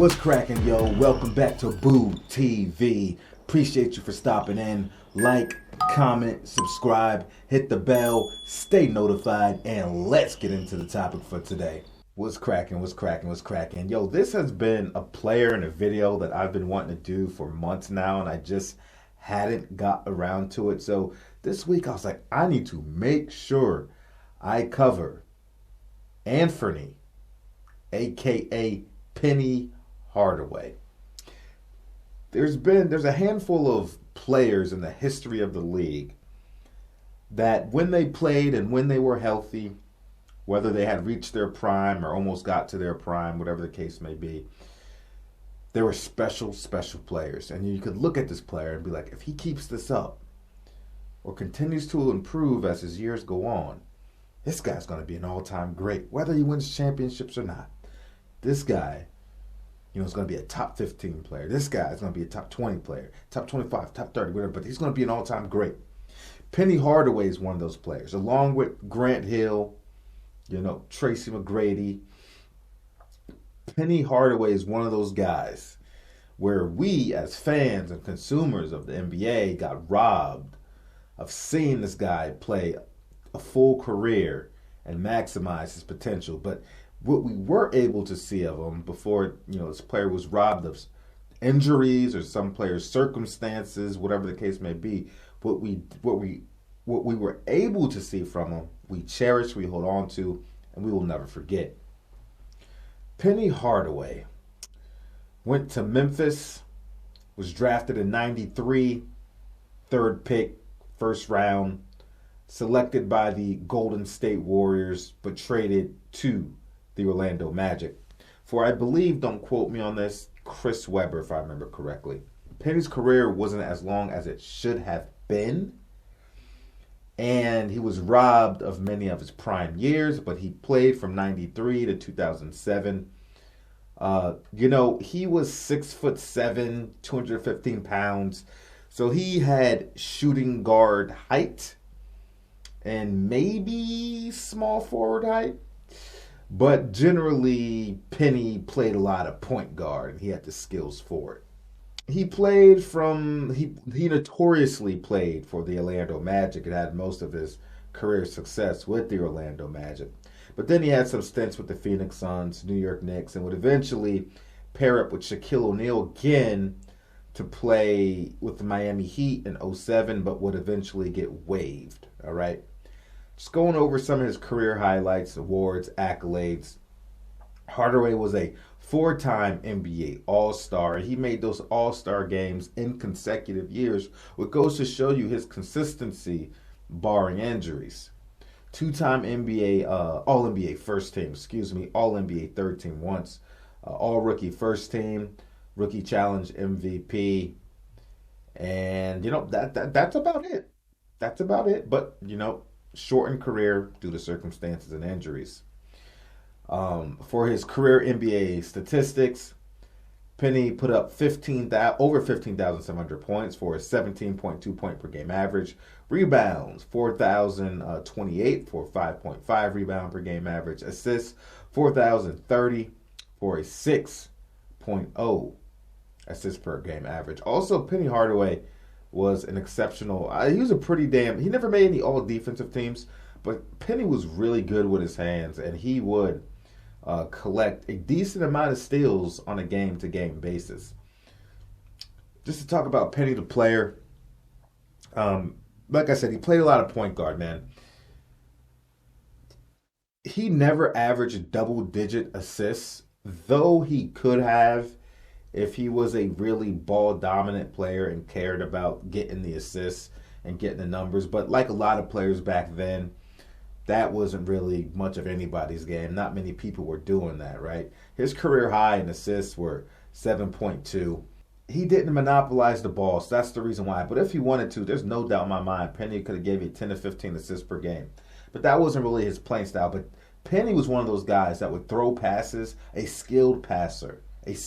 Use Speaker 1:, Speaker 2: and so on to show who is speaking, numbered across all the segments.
Speaker 1: What's cracking, yo? Welcome back to Boo TV. Appreciate you for stopping in. Like, comment, subscribe, hit the bell, stay notified, and let's get into the topic for today. What's cracking, what's cracking, what's cracking? Yo, this has been a player in a video that I've been wanting to do for months now, and I just hadn't got around to it. So this week I was like, I need to make sure I cover anfernee, aka Penny Hardaway. There's a handful of players in the history of the league that when they played and when they were healthy, whether they had reached their prime or almost got to their prime, whatever the case may be, they were special players. And you could look at this player and be like, if he keeps this up or continues to improve as his years go on, this guy's going to be an all-time great, whether he wins championships or not. This guy, is going to be a top 15 player. This guy is going to be a top 20 player, top 25, top 30, whatever, but he's going to be an all-time great. Penny Hardaway is one of those players, along with Grant Hill, Tracy McGrady. Penny Hardaway is one of those guys where we as fans and consumers of the NBA got robbed of seeing this guy play a full career and maximize his potential. But what we were able to see of him before, this player was robbed of injuries or some player's circumstances, whatever the case may be, what we were able to see from him, we cherish, we hold on to, and we will never forget. Penny Hardaway went to Memphis, was drafted in '93, third pick, first round, selected by the Golden State Warriors, but traded to the Orlando Magic for, I believe, don't quote me on this, Chris Webber, if I remember correctly. Penny's career wasn't as long as it should have been, and he was robbed of many of his prime years, but he played from '93 to 2007. He was 6'7", 215 pounds, so he had shooting guard height and maybe small forward height. But generally, Penny played a lot of point guard, and he had the skills for it. He notoriously played for the Orlando Magic and had most of his career success with the Orlando Magic. But then he had some stints with the Phoenix Suns, New York Knicks, and would eventually pair up with Shaquille O'Neal again to play with the Miami Heat in '07, but would eventually get waived. All right. Just going over some of his career highlights, awards, accolades. Hardaway was a four-time NBA All-Star. He made those All-Star games in consecutive years, which goes to show you his consistency, barring injuries. Two-time All-NBA first team, All-NBA third team once. All-Rookie first team, Rookie Challenge MVP. And, that's about it. That's about it. But, shortened career due to circumstances and injuries. For his career NBA statistics, Penny put up over 15,700 points for a 17.2 point per game average. Rebounds, 4,028 for 5.5 rebound per game average. Assists, 4,030 for a 6.0 assist per game average. Also, Penny Hardaway was an exceptional, he never made any all defensive teams, but Penny was really good with his hands, and he would collect a decent amount of steals on a game-to-game basis. Just to talk about Penny the player, like I said, he played a lot of point guard, man. He never averaged double-digit assists, though he could have if he was a really ball-dominant player and cared about getting the assists and getting the numbers. But like a lot of players back then, that wasn't really much of anybody's game. Not many people were doing that, right? His career high in assists were 7.2. He didn't monopolize the ball, so that's the reason why. But if he wanted to, there's no doubt in my mind, Penny could have gave you 10 to 15 assists per game. But that wasn't really his playing style. But Penny was one of those guys that would throw passes, a skilled passer. It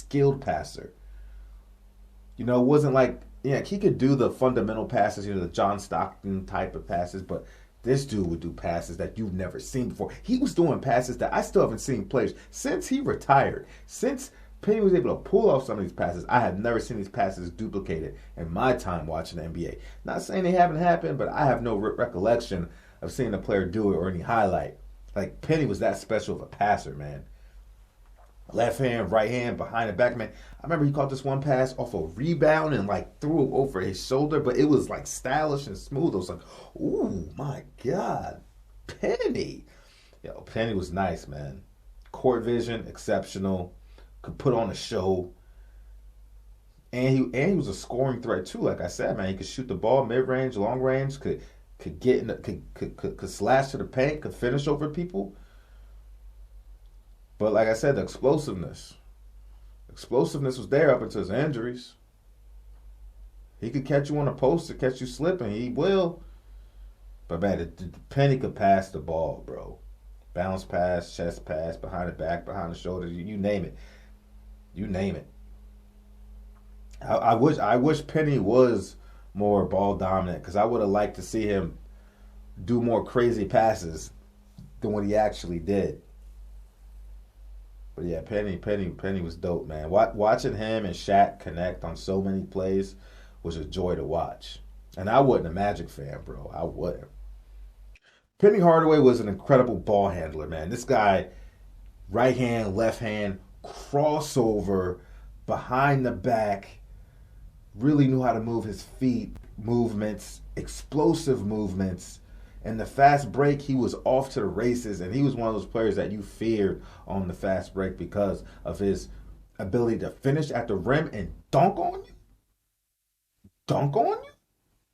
Speaker 1: wasn't like, he could do the fundamental passes, the John Stockton type of passes, but this dude would do passes that you've never seen before. He was doing passes that I still haven't seen players since he retired, since Penny was able to pull off some of these passes. I have never seen these passes duplicated in my time watching the NBA. Not saying they haven't happened, but I have no recollection of seeing a player do it or any highlight. Like, Penny was that special of a passer, man. Left hand, right hand, behind the back, man. I remember he caught this one pass off a rebound and like threw it over his shoulder, but it was like stylish and smooth. I was like, ooh, my God, Penny. Yo, Penny was nice, man. Court vision, exceptional. Could put on a show. And he was a scoring threat too. Like I said, man, he could shoot the ball mid range, long range. Could get in, could slash to the paint. Could finish over people. But like I said, the explosiveness was there up until his injuries. He could catch you on a post to catch you slipping. He will. But man, the Penny could pass the ball, bro. Bounce pass, chest pass, behind the back, behind the shoulders. You name it. You name it. I wish Penny was more ball dominant, because I would have liked to see him do more crazy passes than what he actually did. But yeah, Penny was dope, man. Watching him and Shaq connect on so many plays was a joy to watch. And I wasn't a Magic fan, bro. I wasn't. Penny Hardaway was an incredible ball handler, man. This guy, right hand, left hand, crossover, behind the back, really knew how to move his feet, movements, explosive movements. And the fast break, he was off to the races, and he was one of those players that you feared on the fast break because of his ability to finish at the rim and dunk on you,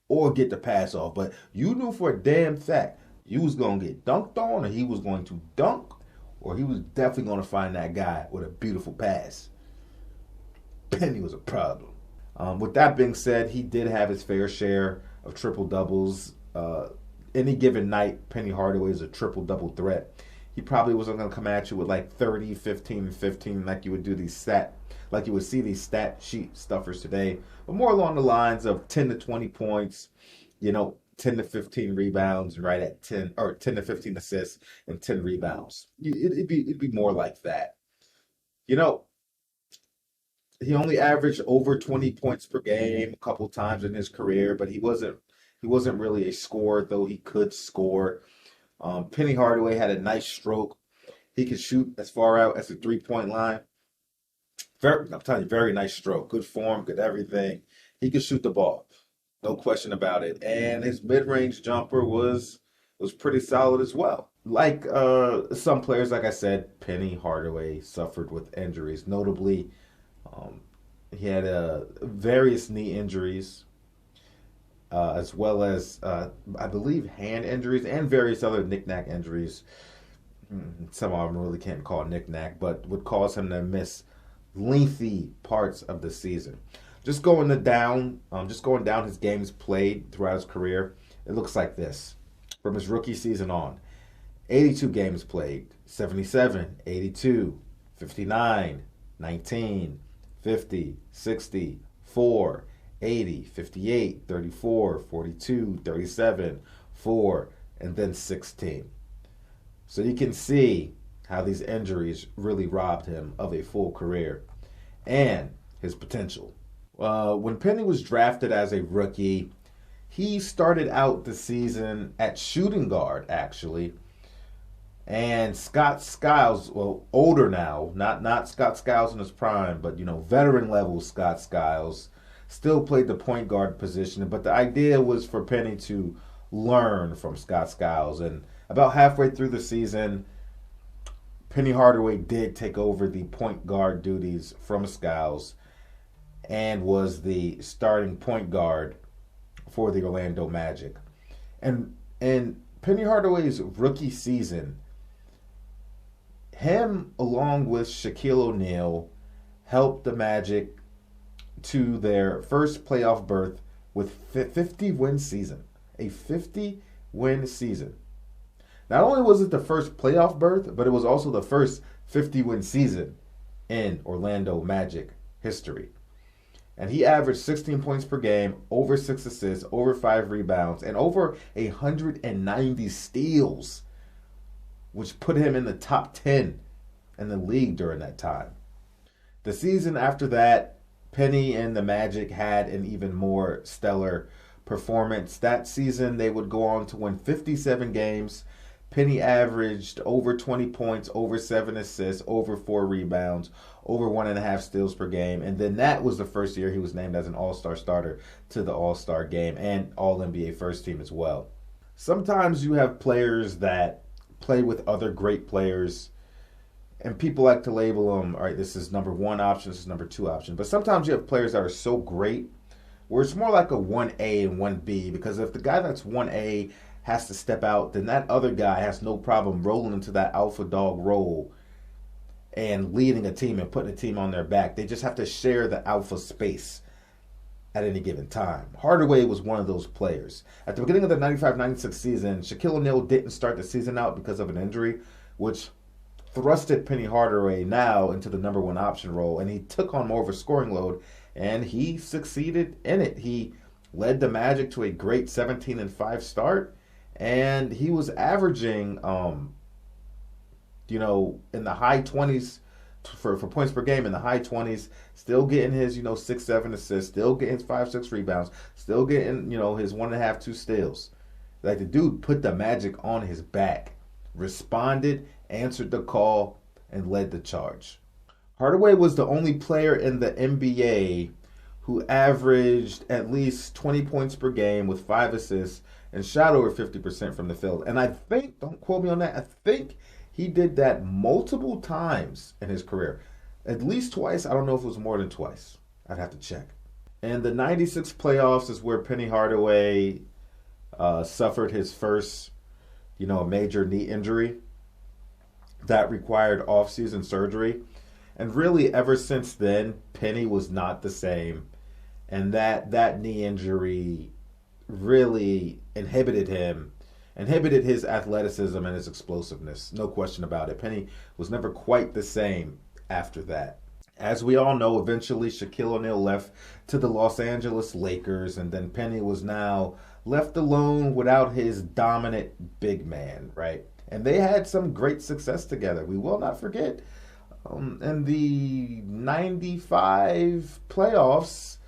Speaker 1: or get the pass off. But you knew for a damn fact you was going to get dunked on, or he was going to dunk, or he was definitely going to find that guy with a beautiful pass. Penny was a problem. With that being said, he did have his fair share of triple-doubles. Any given night, Penny Hardaway is a triple-double threat. He probably wasn't going to come at you with like 30, 15, and 15 like you would see these stat sheet stuffers today, but more along the lines of 10 to 20 points, 10 to 15 rebounds, right at 10 to 15 assists and 10 rebounds. It'd be more like that. He only averaged over 20 points per game a couple times in his career, but he wasn't really a scorer, though he could score. Penny Hardaway had a nice stroke. He could shoot as far out as the three-point line. I'm telling you, very nice stroke. Good form, good everything. He could shoot the ball. No question about it. And his mid-range jumper was pretty solid as well. Like some players, like I said, Penny Hardaway suffered with injuries. Notably, he had various knee injuries, as well as, I believe, hand injuries and various other knick-knack injuries. Some of them really can't call knick-knack, but would cause him to miss lengthy parts of the season. Just going down his games played throughout his career, it looks like this. From his rookie season on, 82 games played, 77, 82, 59, 19, 50, 60, 4, 80, 58, 34, 42, 37, 4, and then 16. So you can see how these injuries really robbed him of a full career and his potential. When Penny was drafted as a rookie, he started out the season at shooting guard, actually. And Scott Skiles, well, older now, not Scott Skiles in his prime, but, veteran level Scott Skiles, still played the point guard position. But the idea was for Penny to learn from Scott Skiles. And about halfway through the season, Penny Hardaway did take over the point guard duties from Skiles and was the starting point guard for the Orlando Magic. And in Penny Hardaway's rookie season, him along with Shaquille O'Neal helped the Magic to their first playoff berth with 50-win season. A 50-win season. Not only was it the first playoff berth, but it was also the first 50-win season in Orlando Magic history. And he averaged 16 points per game, over 6 assists, over 5 rebounds, and over 190 steals, which put him in the top 10 in the league during that time. The season after that, Penny and the Magic had an even more stellar performance. That season, they would go on to win 57 games. Penny averaged over 20 points, over 7 assists, over 4 rebounds, over 1.5 steals per game. And then that was the first year he was named as an All-Star starter to the All-Star game and All-NBA first team as well. Sometimes you have players that play with other great players, and people like to label them, all right, this is number one option, this is number two option. But sometimes you have players that are so great where it's more like a 1A and 1B, because if the guy that's 1A has to step out, then that other guy has no problem rolling into that alpha dog role and leading a team and putting a team on their back. They just have to share the alpha space at any given time. Hardaway was one of those players. At the beginning of the 95-96 season, Shaquille O'Neal didn't start the season out because of an injury, which thrusted Penny Hardaway now into the number one option role, and he took on more of a scoring load, and he succeeded in it. He led the Magic to a great 17-5 start, and he was averaging, in the high 20s for points per game, in the high 20s, still getting his, 6-7 assists, still getting his 5-6 rebounds, still getting, his 1.5, 2 steals. Like, the dude put the Magic on his back, responded, answered the call, and led the charge. Hardaway was the only player in the NBA who averaged at least 20 points per game with 5 assists and shot over 50% from the field. And I think, don't quote me on that, I think he did that multiple times in his career. At least twice. I don't know if it was more than twice. I'd have to check. And the 96 playoffs is where Penny Hardaway suffered his first, major knee injury that required off-season surgery. And really, ever since then, Penny was not the same. And that knee injury really inhibited his athleticism and his explosiveness. No question about it. Penny was never quite the same after that. As we all know, eventually Shaquille O'Neal left to the Los Angeles Lakers, and then Penny was now left alone without his dominant big man, right? And they had some great success together. We will not forget, in the 95 playoffs,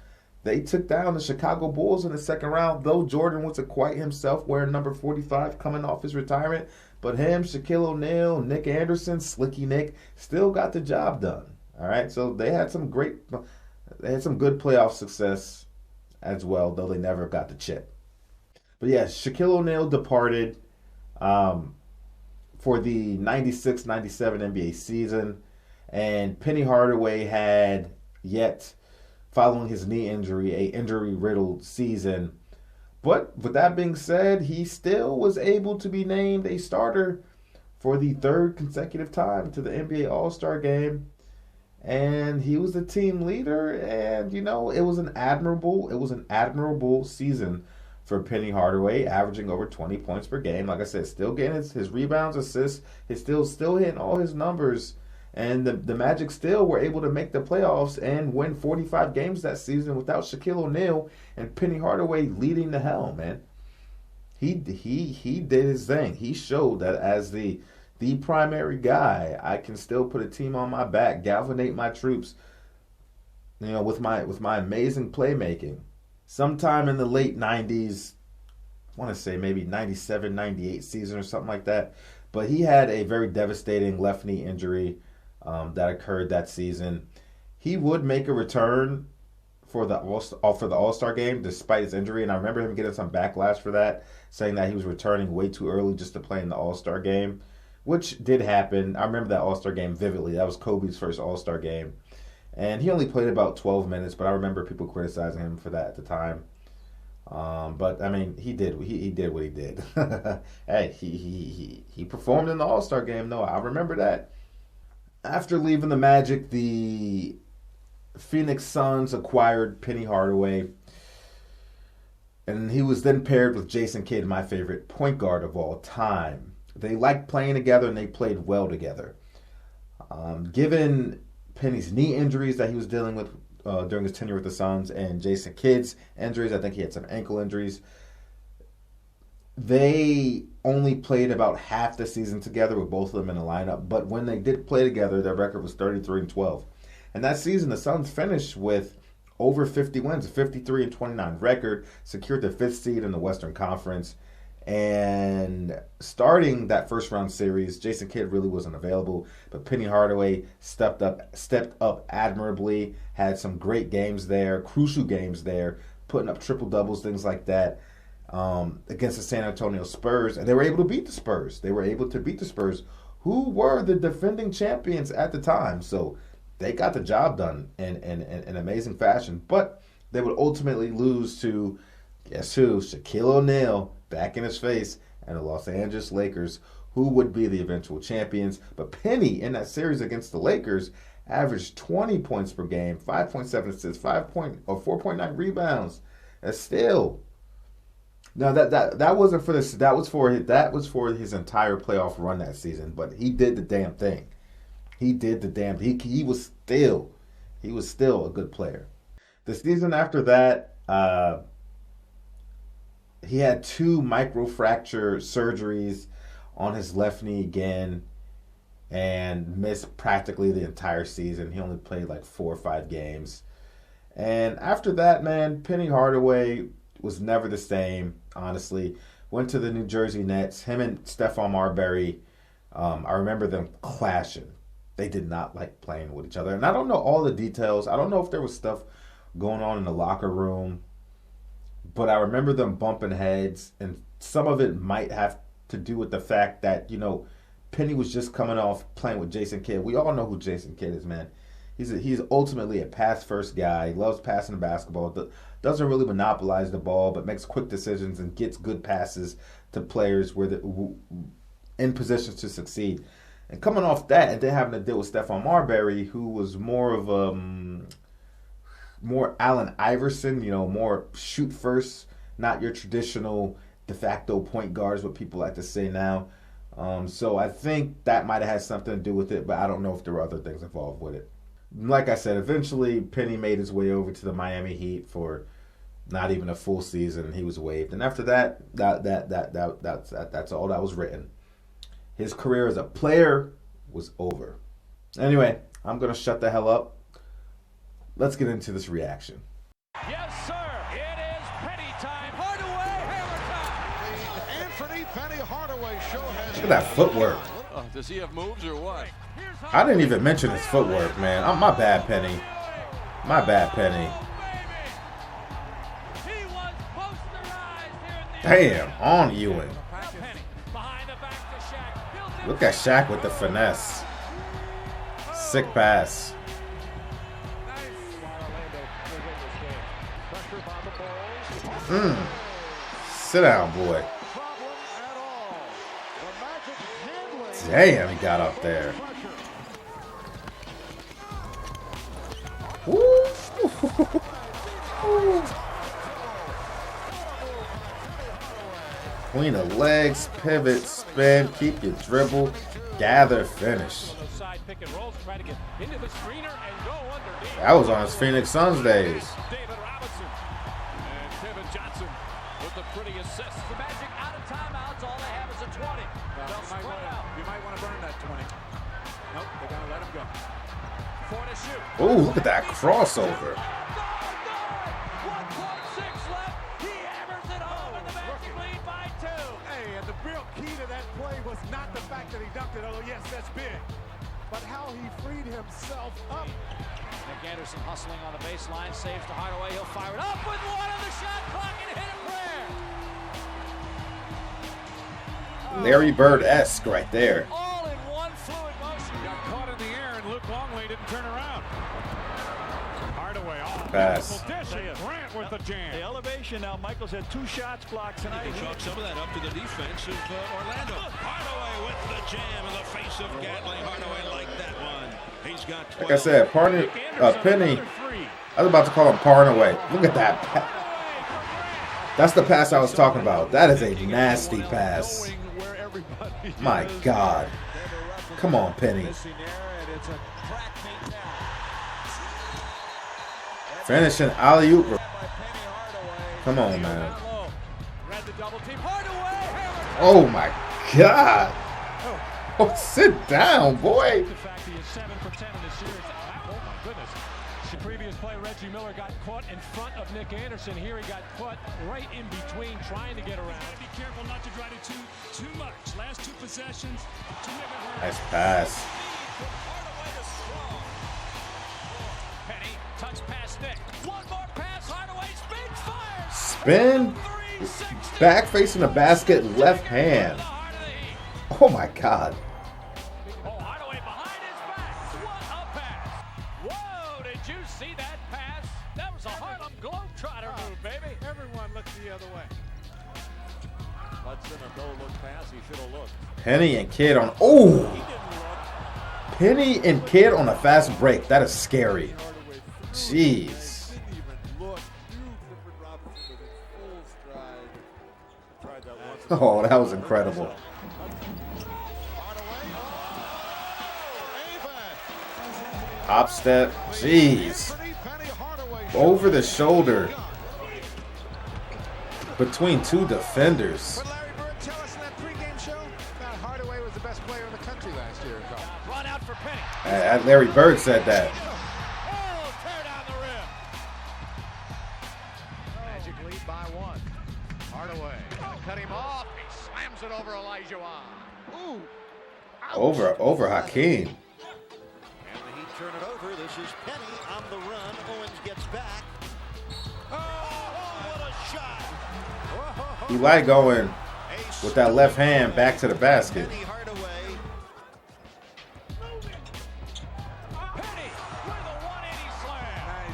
Speaker 1: they took down the Chicago Bulls in the second round, though Jordan wasn't quite himself wearing number 45 coming off his retirement. But him, Shaquille O'Neal, Nick Anderson, Slicky Nick, still got the job done. All right, so they had some good playoff success as well, though they never got the chip. But yes, Shaquille O'Neal departed for the 96-97 NBA season, and Penny Hardaway had yet, following his knee injury, a injury-riddled season. But with that being said, he still was able to be named a starter for the third consecutive time to the NBA All-Star Game. And he was the team leader, and it was an admirable season for Penny Hardaway, averaging over 20 points per game. Like I said, still getting his rebounds, assists, he's still hitting all his numbers. And the Magic still were able to make the playoffs and win 45 games that season without Shaquille O'Neal and Penny Hardaway leading the helm, man. He did his thing. He showed that as the primary guy, I can still put a team on my back, galvanate my troops, with my amazing playmaking. Sometime in the late 90s, I want to say maybe 97, 98 season or something like that, but he had a very devastating left knee injury that occurred that season. He would make a return for the All-Star game despite his injury, and I remember him getting some backlash for that, saying that he was returning way too early just to play in the All-Star game, which did happen. I remember that All-Star game vividly. That was Kobe's first All-Star game, and he only played about 12 minutes, but I remember people criticizing him for that at the time. But I mean, he did what he did. Hey, he performed in the All-Star game, though. I remember that. After leaving the Magic, the Phoenix Suns acquired Penny Hardaway, and he was then paired with Jason Kidd, my favorite point guard of all time. They liked playing together, and they played well together. Given Penny's knee injuries that he was dealing with during his tenure with the Suns, and Jason Kidd's injuries, I think he had some ankle injuries, they only played about half the season together with both of them in the lineup. But when they did play together, their record was 33-12. And that season, the Suns finished with over 50 wins, a 53-29 record, secured the 5th seed in the Western Conference. And starting that first round series, Jason Kidd really wasn't available, but Penny Hardaway stepped up admirably, had some great games there, crucial games there, putting up triple doubles, things like that, against the San Antonio Spurs, and they were able to beat the Spurs. Who were the defending champions at the time. So they got the job done in amazing fashion, but they would ultimately lose to, guess who? Shaquille O'Neal, back in his face, and the Los Angeles Lakers, who would be the eventual champions. But Penny, in that series against the Lakers, averaged 20 points per game, 5.7 assists, 4.9 rebounds. And still, now that wasn't for this. That was for his entire playoff run that season. But he did the damn thing. He was still a good player. The season after that, he had 2 microfracture surgeries on his left knee again and missed practically the entire season. He only played like 4 or 5 games. And after that, man, Penny Hardaway was never the same, honestly. Went to the New Jersey Nets. Him and Stephon Marbury, I remember them clashing. They did not like playing with each other. And I don't know all the details. I don't know if there was stuff going on in the locker room, but I remember them bumping heads, and some of it might have to do with the fact that, Penny was just coming off playing with Jason Kidd. We all know who Jason Kidd is, man. He's ultimately a pass-first guy. He loves passing the basketball. Doesn't really monopolize the ball, but makes quick decisions and gets good passes to players in positions to succeed. And coming off that, and then having to deal with Stephon Marbury, who was more of a more Allen Iverson, more shoot first, not your traditional de facto point guard is what people like to say now. So I think that might have had something to do with it, but I don't know if there were other things involved with it. Like I said, eventually Penny made his way over to the Miami Heat for not even a full season, and he was waived. And after that, that's all that was written. His career as a player was over. Anyway, I'm gonna shut the hell up. Let's get into this reaction.
Speaker 2: Yes, sir. It is Penny time. Hardaway, hammer time.
Speaker 3: The Penny Hardaway show has.
Speaker 1: Look at that footwork.
Speaker 2: Does he have moves or what?
Speaker 1: I didn't even mention his footwork, man. My bad, Penny. My bad, Penny.
Speaker 2: He was posterized here in the
Speaker 1: Damn, on Ewing.
Speaker 2: Penny behind the back to Shaq.
Speaker 1: Look at Shaq with the finesse. Sick pass. Sit down, boy. Damn, he got up there. Woo. Between the legs, pivot, spin, keep your dribble, gather, finish. That was on his Phoenix Suns days.
Speaker 2: With the pretty assist. The Magic out of timeouts. All they have is a 20. They'll spread out.
Speaker 3: You might want to burn that 20. Nope, they're going to let him go.
Speaker 2: 4 to shoot.
Speaker 1: Ooh, look at that crossover.
Speaker 2: 1.6 left. He hammers it home, and the Magic lead by 2.
Speaker 3: Hey, and the real key to that play was not the fact that he dunked it, although yes, that's big, but how he freed himself up.
Speaker 2: Nick Anderson hustling on the baseline, saves to Hardaway. He'll fire it up with one on the shot clock and hit it prayer.
Speaker 1: Larry Bird-esque right there.
Speaker 2: All in one fluid motion.
Speaker 3: Got caught in the air, and Luke Longley didn't turn around. Hardaway off.
Speaker 1: Pass.
Speaker 3: Grant with the jam.
Speaker 4: The elevation now. Michael's had 2 shots blocked tonight.
Speaker 5: He can chalk some of that up to the defense of Orlando. Hardaway with the jam in the face of Gatling. Hardaway liked that one. He's got 12.
Speaker 1: Like I said, Penny, I was about to call him Parnaway. Look at that. That's the pass I was talking about. That is a nasty pass. My God. Come on, Penny. Finishing alley-oop. Come on, man. Oh, my God. Oh, sit down, boy.
Speaker 6: goodness. The previous play, Reggie Miller got caught in front of Nick Anderson. Here he got caught right in between, trying to get around.
Speaker 4: Be careful not to drive it too much. Last 2 possessions to make it hurt.
Speaker 1: Nice pass.
Speaker 2: Penny, touch pass Nick. One more pass, Hardaway
Speaker 1: Spin.
Speaker 2: spins, fires.
Speaker 1: Back facing the basket, left hand. Oh my God.
Speaker 2: Oh, Hardaway behind his back. What a pass. Whoa, did you see that pass? That was a Harlem Globetrotter move, baby.
Speaker 3: Everyone looked the other way.
Speaker 6: Hudson, a no-look pass. He should have looked.
Speaker 1: Penny and Kid on. Oh! Penny and Kid on a fast break. That is scary. Jeez.
Speaker 3: Didn't even look. Clifford Robinson was in full stride. Tried that once.
Speaker 1: Oh, that was incredible. Hop step. Jeez. Over the shoulder. Between 2 defenders.
Speaker 3: What Larry Bird tell us in that pregame show? That Hardaway was the best player in the country last year.
Speaker 2: Run out for Penny.
Speaker 1: Larry Bird said that.
Speaker 2: Oh, tear down the rim.
Speaker 3: Magic lead by 1. Hardaway cut him off. He slams it over Elijah Wan. Ooh. Ouch.
Speaker 1: Over Hakeem.
Speaker 7: And the Heat turn it over. This is Penny on the run. Owens gets back. Oh, what a shot.
Speaker 1: He like going with that left hand back to the basket.
Speaker 7: Penny Hardaway.
Speaker 2: Penny with a 180 slam.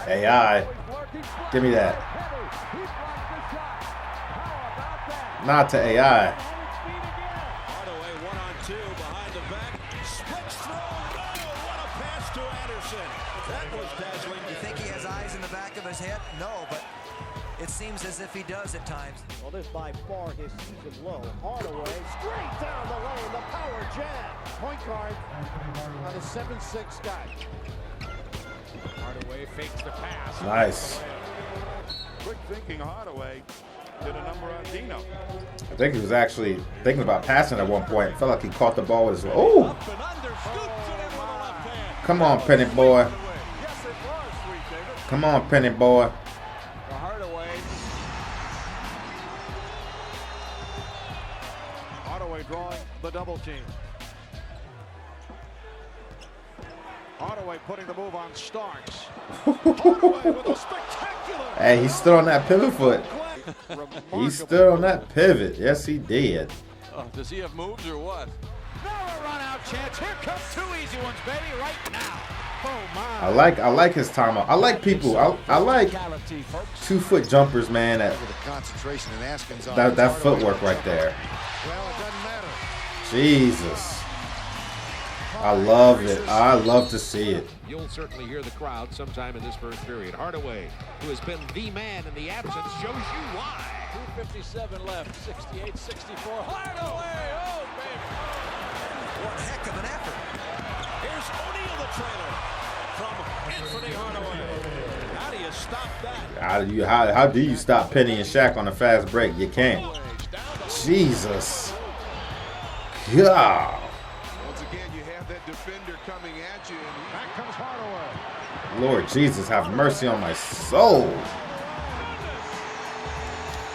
Speaker 1: AI. Give me that. Not to AI.
Speaker 5: Hardaway 1-on-2 behind the back. Splits through. Oh, what a pass to Anderson. That was dazzling.
Speaker 8: You think he has eyes in the back of his head? No, but it seems as if he does at times.
Speaker 7: Well, this by far his season low. Hardaway straight down the lane. The power jam.
Speaker 3: Point guard on a 7'6" guy.
Speaker 6: Hardaway fakes the pass.
Speaker 1: Nice.
Speaker 3: Quick thinking Hardaway did a number on Dino.
Speaker 1: I think he was actually thinking about passing at one point. Felt like he caught the ball with his. Oh!
Speaker 5: Up and under. Scoops it in with the left hand.
Speaker 1: Come on, Penny boy.
Speaker 3: Yes, it was, Sweet David.
Speaker 1: Come on, Penny boy.
Speaker 3: Hardaway drawing the double team. Hardaway putting the move on Starks. Hardaway with a spectacular.
Speaker 1: Hey, he stood on that pivot foot. He stood on that pivot. Yes, he did.
Speaker 5: Does he have moves or what?
Speaker 2: Now a run out chance. Here comes 2 easy ones, baby, right now.
Speaker 3: Oh my.
Speaker 1: I like his timeout. I like people. I like 2-foot jumpers, man.
Speaker 3: The concentration and Askins on
Speaker 1: That footwork right there.
Speaker 3: Well, it doesn't matter.
Speaker 1: Jesus. I love it. I love to see it.
Speaker 9: You'll certainly hear the crowd sometime in this first period. Hardaway, who has been the man in the absence, shows you why.
Speaker 2: 2:57 left. 68-64. Hardaway. Oh, baby.
Speaker 8: What a heck of an effort.
Speaker 5: Here's O'Neal, the trailer from Anthony Hardaway. How do you stop that?
Speaker 1: How do you stop Penny and Shaq on a fast break? You can't. Jesus. God.
Speaker 3: Once again, you have that defender coming at you, and back comes Hardaway.
Speaker 1: Lord Jesus, have mercy on my soul.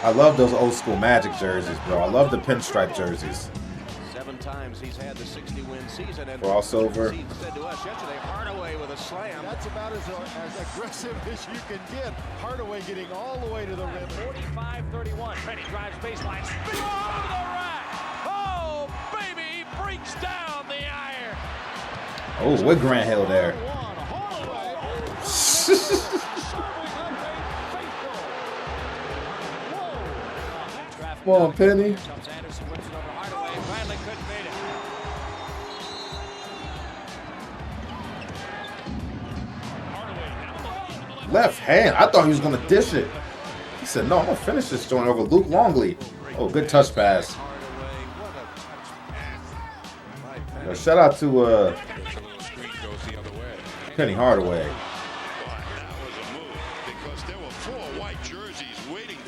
Speaker 1: I love those old school Magic jerseys, bro. I love the pinstripe jerseys.
Speaker 7: 7 times he's had the 60-win season. And
Speaker 1: Crossover.
Speaker 7: he said to us yesterday, Hardaway with a slam.
Speaker 3: That's about as aggressive as you can get. Hardaway getting all the way to the rim.
Speaker 2: 45-31. Penny drives baseline. Spin over the rack. Oh, baby, he breaks down the iron.
Speaker 1: Oh, with Grant Hill there. Come on, Penny.
Speaker 2: Anderson whips it over Hardaway. Bradley couldn't beat it.
Speaker 1: Left hand. I thought he was going to dish it. He said, no, I'm going to finish this joint over Luke Longley. Oh, good touch pass. Yo, shout out to Penny Hardaway.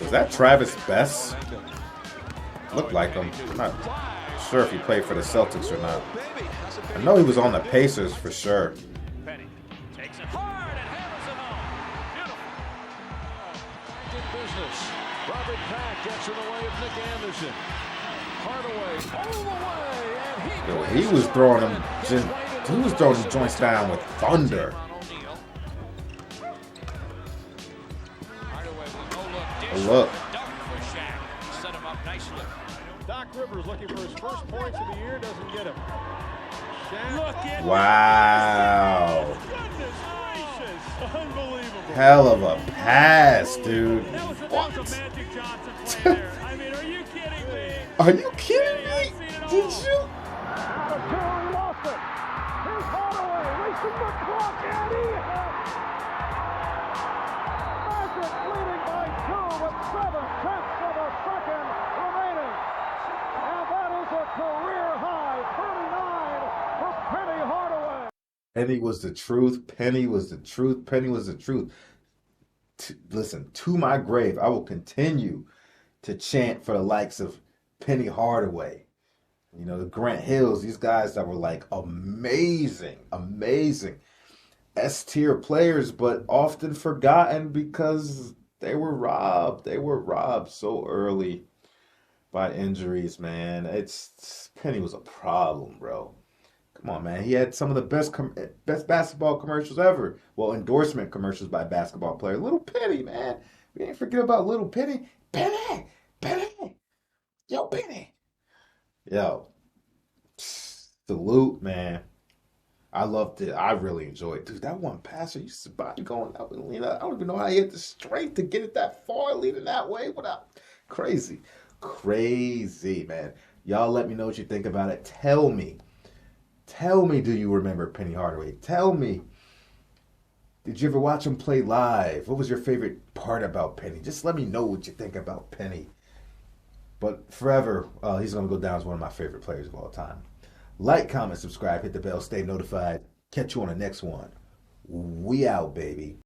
Speaker 1: Was that Travis Best? Looked like him. I'm not sure if he played for the Celtics or not. I know he was on the Pacers for sure.
Speaker 2: Penny takes it hard and hammers it home. Beautiful.
Speaker 5: In business. Robert Pack gets in the way of Nick Anderson. Hardaway all the way, and
Speaker 1: Yo, he was throwing them. He was throwing them joints down with thunder. Oh, look.
Speaker 2: Set him up nicely.
Speaker 3: Doc Rivers looking for his first points of the year, doesn't get him. Look at
Speaker 1: Wow.
Speaker 3: goodness gracious. Unbelievable.
Speaker 1: Hell of a pass, dude.
Speaker 3: That was a Magic Johnson play there. I mean, are you kidding me?
Speaker 1: Are you kidding me? Did you?
Speaker 3: Out of two, he lost it. Here's Hardaway racing the clock, and he has Magic leading by 2 with 7/10 of a second remaining. And that is a career high 39 for Penny Hardaway.
Speaker 1: Penny was the truth. Penny was the truth. Penny was the truth. Listen, to my grave, I will continue to chant for the likes of Penny Hardaway. You know, the Grant Hills, these guys that were like amazing, amazing S-tier players, but often forgotten because they were robbed. They were robbed so early by injuries, man. Penny was a problem, bro. Come on, man. He had some of the best basketball commercials ever. Well, endorsement commercials by basketball players. Little Penny, man. We ain't forget about Little Penny. Penny! Penny! Yo, Penny! Yo. Salute, man. I loved it. I really enjoyed it. Dude, that one passer, you see body going out. You know, I don't even know how he had the strength to get it that far, leading that way. Crazy. Crazy, man. Y'all let me know what you think about it. Tell me, do you remember Penny Hardaway? Tell me, did you ever watch him play live? What was your favorite part about Penny? Just let me know what you think about Penny. But forever, he's going to go down as one of my favorite players of all time. Like, comment, subscribe, hit the bell, stay notified. Catch you on the next one. We out, baby.